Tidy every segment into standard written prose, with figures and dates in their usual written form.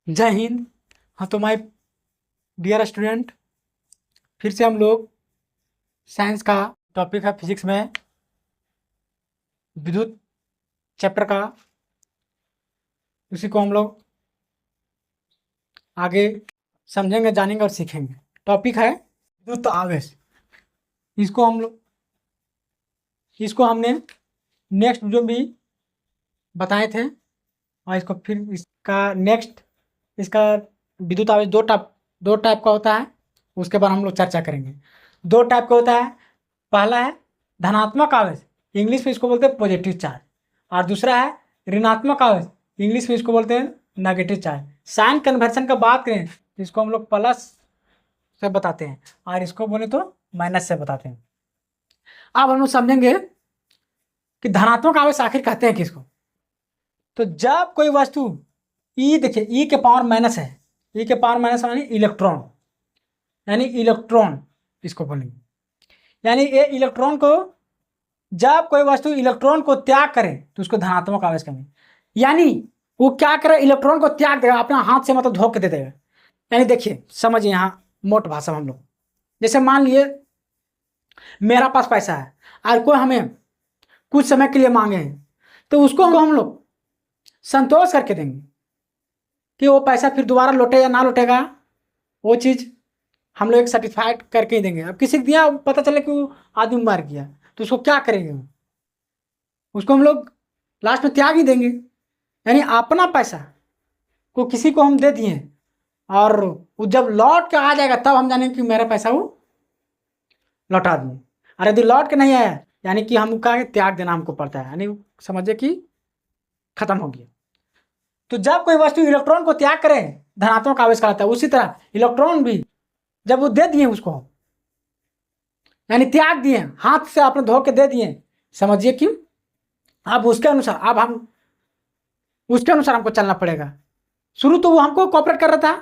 जय हिंद। हाँ तो माय डियर स्टूडेंट, फिर से हम लोग साइंस का टॉपिक है फिजिक्स में विद्युत चैप्टर का, उसी को हम लोग आगे समझेंगे, जानेंगे और सीखेंगे। टॉपिक है विद्युत आवेश। इसको हमने नेक्स्ट वीडियो में भी बताए थे, और इसको फिर इसका विद्युत आवेश दो टाइप का होता है, उसके बाद हम लोग चर्चा करेंगे। दो टाइप का होता है। पहला है धनात्मक आवेश, इंग्लिश में इसको बोलते हैं पॉजिटिव चार्ज, और दूसरा है ऋणात्मक आवेश, इंग्लिश में इसको बोलते हैं नेगेटिव चार्ज। साइन कन्वर्सन का बात करें तो इसको हम लोग प्लस से बताते हैं, और इसको बोले तो माइनस से बताते हैं। अब हम लोग समझेंगे कि धनात्मक आवेश आखिर कहते हैं किसको। तो जब कोई वस्तु देखिए ई के पावर माइनस है, ई के पावर माइनस यानी इलेक्ट्रॉन इसको बोलेंगे। यानी ये इलेक्ट्रॉन को, जब कोई वस्तु इलेक्ट्रॉन को त्याग करे तो उसको धनात्मक आवेश कहेंगे। यानी वो क्या करे, इलेक्ट्रॉन को त्याग देगा, अपना हाथ से मतलब धो के दे देगा। यानी देखिए समझिए, यहाँ मोट भाषा में हम लोग, जैसे मान लिए मेरा पास पैसा है और कोई हमें कुछ समय के लिए मांगे हैं, तो उसको हम लोग संतोष करके देंगे कि वो पैसा फिर दोबारा लौटे या ना लौटेगा, वो चीज़ हम लोग एक सर्टिफाइड करके ही देंगे। अब किसी को दिया, पता चले कि वो आदमी मर गया, तो उसको क्या करेंगे, उसको हम लोग लास्ट में त्याग ही देंगे। यानी अपना पैसा को किसी को हम दे दिए, और वो जब लौट के आ जाएगा तब हम जानेंगे कि मेरा पैसा वो लौटा दिए। और यदि लौट के नहीं आया, यानी कि हम का त्याग देना हमको पड़ता है, यानी समझिए कि खत्म हो गया। तो जब कोई वस्तु इलेक्ट्रॉन को त्याग करे धनात्मक आवेश कहलाता है। उसी तरह इलेक्ट्रॉन भी जब वो दे दिए उसको, यानी त्याग दिए, हाथ से आपने धो के दे दिए, समझिए कि अब उसके अनुसार हमको चलना पड़ेगा। शुरू तो वो हमको कॉपरेट कर रहा था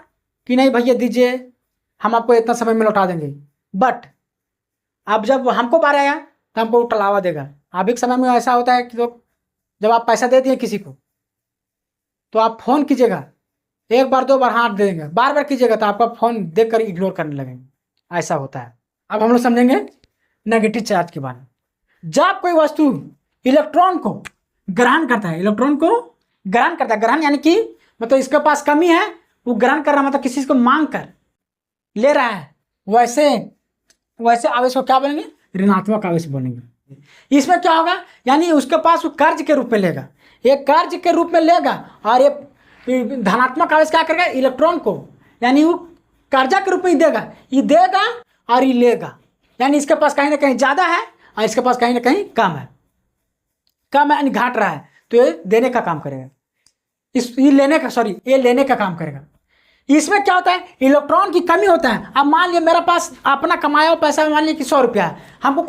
कि नहीं भैया दीजिए, हम आपको इतना समय में लौटा देंगे, बट अब जब हमको बार आया तो हमको वो टलावा देगा। अभी के समय में ऐसा होता है कि तो जब आप पैसा दे दिए किसी को, तो आप फ़ोन कीजिएगा, एक बार दो बार हाथ दे देंगे, बार बार कीजिएगा तो आपका फ़ोन देख कर इग्नोर करने लगेंगे, ऐसा होता है। अब हम लोग समझेंगे नेगेटिव चार्ज के बारे में। जब कोई वस्तु इलेक्ट्रॉन को ग्रहण करता है, ग्रहण यानी कि मतलब इसके पास कमी है, वो ग्रहण कर रहा, मतलब किसी को मांग कर ले रहा है, वैसे आवेश को क्या बोलेंगे, ऋणात्मक आवेश बोलेंगे। इसमें क्या होगा, यानी उसके पास वो कर्ज के रूप में लेगा, एक कर्ज के रूप में लेगा, और ये धनात्मक आवेश क्या करेगा, इलेक्ट्रॉन को यानी वो कर्जा के रूप में ही देगा, ये देगा और ये लेगा। यानी इसके पास कहीं ना कहीं ज़्यादा है और इसके पास कहीं ना कहीं कम है यानी घट रहा है, तो ये देने का काम करेगा, ये लेने का काम करेगा। इसमें क्या होता है, इलेक्ट्रॉन की कमी होता है। अब मान लिया मेरे पास अपना कमाया हुआ पैसा, मान लिया कि 100 रुपया है, हमको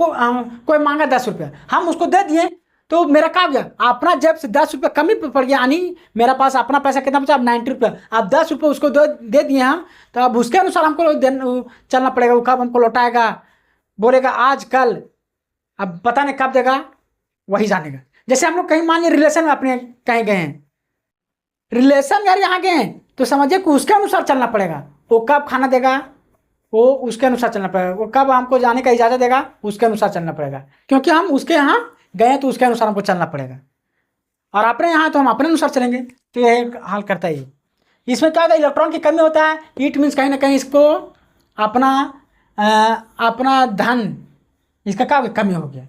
कोई मांगा 10 रुपया, हम उसको दे दिए, तो मेरा क्या हो गया, अपना जेब से 10 रुपया कमी पड़ गया। यानी मेरा पास अपना पैसा कितना बचा, अब 90 रुपया, अब 10 रुपये उसको दे दिए हम, तो अब उसके अनुसार हमको चलना पड़ेगा। वो कब हमको लौटाएगा, बोलेगा आज कल, अब पता नहीं कब देगा, वही जानेगा। जैसे हम लोग कहीं मान लिया रिलेशन में अपने कहीं गए हैं, रिलेशन यार यहाँ गए हैं, तो समझिए कि उसके अनुसार चलना पड़ेगा। वो कब खाना देगा, वो उसके अनुसार चलना पड़ेगा। वो कब हमको जाने का इजाज़त देगा, उसके अनुसार चलना पड़ेगा, क्योंकि हम उसके यहाँ गए तो उसके अनुसार हमको चलना पड़ेगा। और अपने यहाँ तो हम अपने अनुसार चलेंगे। तो यह हाल करता है। इसमें क्या होता है, इलेक्ट्रॉन की कमी होता है। इट मीन्स कहीं ना कहीं इसको अपना धन, इसका क्या कमी हो गया।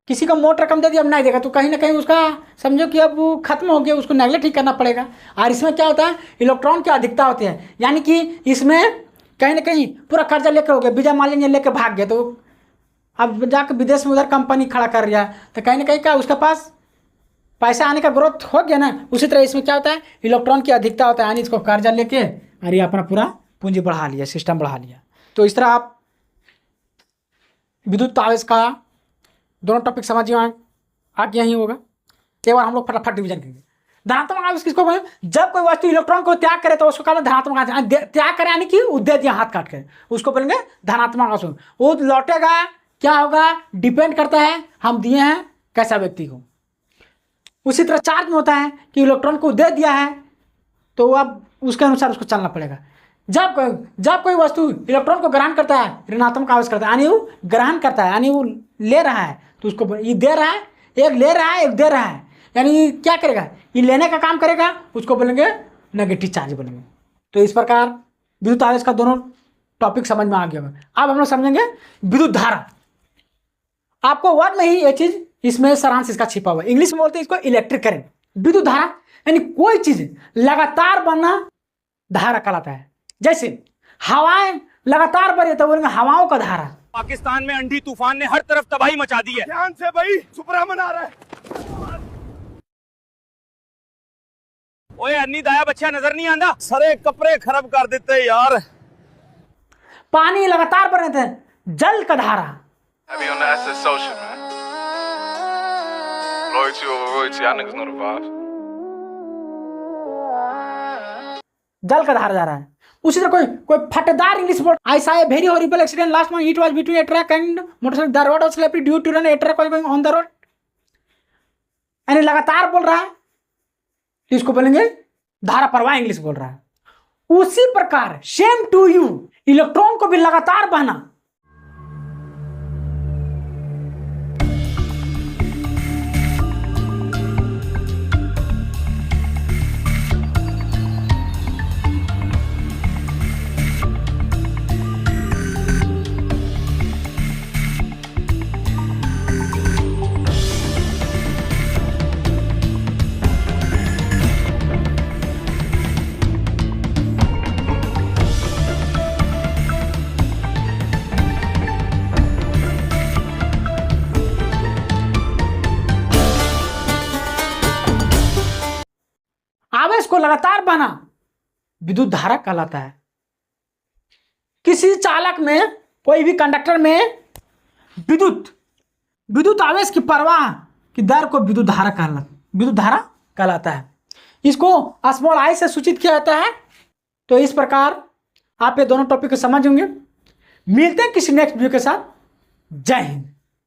किसी को मोट रकम दे दी, अब नहीं देगा, तो कहीं ना कहीं उसका समझो कि अब वो खत्म हो गया, उसको नेगलेक्ट ही करना पड़ेगा। और इसमें क्या होता है, इलेक्ट्रॉन की अधिकता होती है, यानी कि इसमें कहीं ना कहीं पूरा कर्जा लेकर हो गया, बीजा मान लीजिए लेकर भाग गया, तो अब जाकर विदेश में उधर कंपनी खड़ा कर रहा है, तो कहीं ना कहीं क्या उसके पास पैसा आने का ग्रोथ हो गया ना। उसी तरह इसमें क्या होता है, इलेक्ट्रॉन की अधिकता होता है, यानी इसको कर्जा लेके और ये अपना पूरा पूंजी बढ़ा लिया, सिस्टम बढ़ा लिया। तो इस तरह आप विद्युत आवेश का दोनों टॉपिक समझिए, आगे यही होगा। एक बार हम लोग फटाफट डिवीजन करेंगे। धनात्मक आवेश किसको बोले, जब कोई वस्तु इलेक्ट्रॉन को त्याग करे तो उसको कहते हैं धनात्मक आवेश। त्याग करे यानी कि वो दे दिया हाथ काट के, उसको बोलेंगे धनात्मक आवेश। वो लौटेगा क्या होगा, डिपेंड करता है हम दिए हैं कैसा व्यक्ति को। उसी तरह चार्ज में होता है कि इलेक्ट्रॉन को दे दिया है, तो अब उसके अनुसार उसको चलना पड़ेगा। जब कोई वस्तु इलेक्ट्रॉन को ग्रहण करता है, ऋणात्मक आवेश करता है, यानी वो ग्रहण करता है, यानी वो ले रहा है, तो उसको ये दे रहा है, एक ले रहा है, एक दे रहा है, यानी ये क्या करेगा, ये लेने का काम करेगा, उसको बोलेंगे नेगेटिव चार्ज बोलेंगे। तो इस प्रकार विद्युत आवेश का दोनों टॉपिक समझ में आ गया होगा। अब हम लोग समझेंगे विद्युत धारा। आपको वर्ड में ही ये चीज इसमें सारांश इसका छिपा हुआ है। इंग्लिश में बोलते हैं इसको इलेक्ट्रिक करंट। विद्युत धारा यानी कोई चीज लगातार बनना धारा कहलाता है। जैसे हवाएं लगातार बढ़े तो बोलेंगे हवाओं का धारा। पाकिस्तान में अंधी तूफान ने हर तरफ तबाही मचा दी है। ध्यान से भाई, सुपरा मना रहा है। ओए अन्नी दाया बच्चा नजर नहीं आंदा। सारे कपड़े खराब कर देते यार। पानी लगातार बढ़ रहे थे, जल का धारा। Heavy on the asset social, man. Loyalty over royalty. Y'all niggas know the vibes. जल का धारा जा रहा है। उसी तरह कोई फटदार इंग्लिश बोल, I saw a very horrible accident last month, it was between a truck and motorcycle, the road was slippery due to rain a truck was going on the road. यानी लगातार बोल रहा है, तो इसको बोलेंगे धारा प्रवाह इंग्लिश बोल रहा है। उसी प्रकार सेम टू यू, इलेक्ट्रॉन को भी लगातार बहना। आवेश को लगातार बहना विद्युत धारा कहलाता है। किसी चालक में, कोई भी कंडक्टर में विद्युत आवेश की प्रवाह की दर को विद्युत धारा कहलाता है। इसको स्मॉल आई से सूचित किया जाता है। तो इस प्रकार आप ये दोनों टॉपिक को समझ होंगे। मिलते हैं किसी नेक्स्ट वीडियो के साथ। जय हिंद।